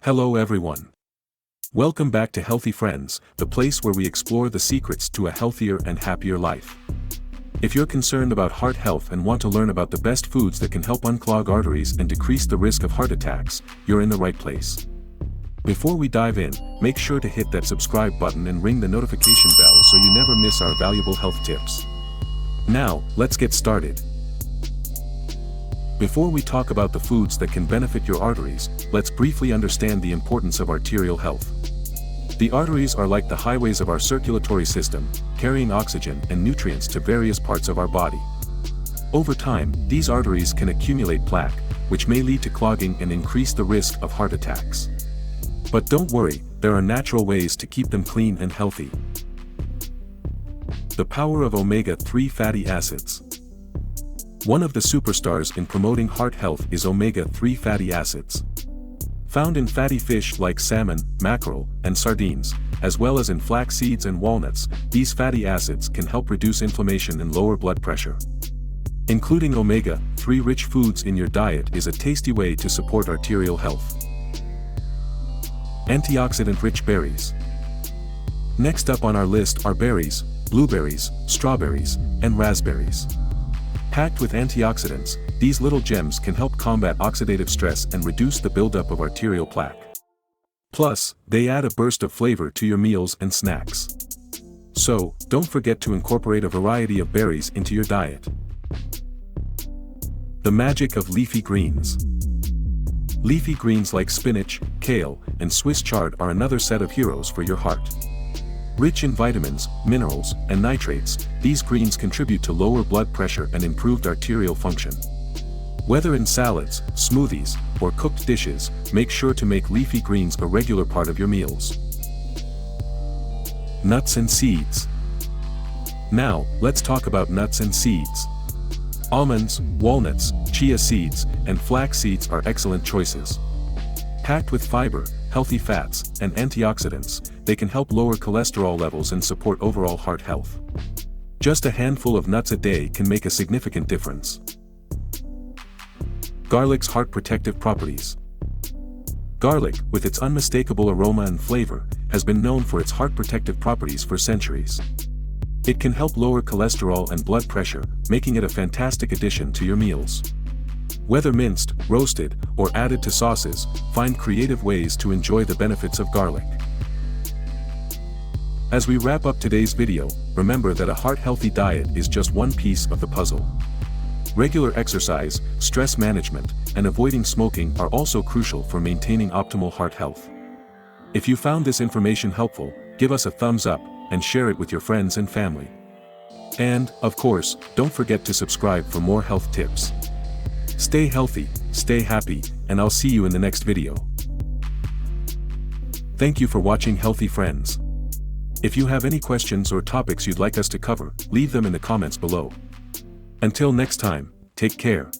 Hello everyone. Welcome back to Healthy Friends, the place where we explore the secrets to a healthier and happier life. If you're concerned about heart health and want to learn about the best foods that can help unclog arteries and decrease the risk of heart attacks, you're in the right place. Before we dive in, make sure to hit that subscribe button and ring the notification bell so you never miss our valuable health tips. Now, let's get started. Before we talk about the foods that can benefit your arteries, let's briefly understand the importance of arterial health. The arteries are like the highways of our circulatory system, carrying oxygen and nutrients to various parts of our body. Over time, these arteries can accumulate plaque, which may lead to clogging and increase the risk of heart attacks. But don't worry, there are natural ways to keep them clean and healthy. The power of omega-3 fatty acids. One of the superstars in promoting heart health is omega-3 fatty acids. Found in fatty fish like salmon, mackerel, and sardines, as well as in flax seeds and walnuts, these fatty acids can help reduce inflammation and lower blood pressure. Including omega-3 rich foods in your diet is a tasty way to support arterial health. Antioxidant-rich berries. Next up on our list are berries, blueberries, strawberries, and raspberries. Packed with antioxidants, these little gems can help combat oxidative stress and reduce the buildup of arterial plaque. Plus, they add a burst of flavor to your meals and snacks. So, don't forget to incorporate a variety of berries into your diet. The magic of leafy greens. Leafy greens like spinach, kale, and Swiss chard are another set of heroes for your heart. Rich in vitamins, minerals, and nitrates, these greens contribute to lower blood pressure and improved arterial function. Whether in salads, smoothies, or cooked dishes, make sure to make leafy greens a regular part of your meals. Nuts and seeds. Now, let's talk about nuts and seeds. Almonds, walnuts, chia seeds, and flax seeds are excellent choices. Packed with fiber, healthy fats, and antioxidants, they can help lower cholesterol levels and support overall heart health. Just a handful of nuts a day can make a significant difference. Garlic's heart protective properties. Garlic, with its unmistakable aroma and flavor, has been known for its heart protective properties for centuries. It can help lower cholesterol and blood pressure, making it a fantastic addition to your meals. Whether minced, roasted, or added to sauces, find creative ways to enjoy the benefits of garlic. As we wrap up today's video, remember that a heart-healthy diet is just one piece of the puzzle. Regular exercise, stress management, and avoiding smoking are also crucial for maintaining optimal heart health. If you found this information helpful, give us a thumbs up and share it with your friends and family. And, of course, don't forget to subscribe for more health tips. Stay healthy, stay happy, and I'll see you in the next video. Thank you for watching Healthy Friends. If you have any questions or topics you'd like us to cover, leave them in the comments below. Until next time, take care.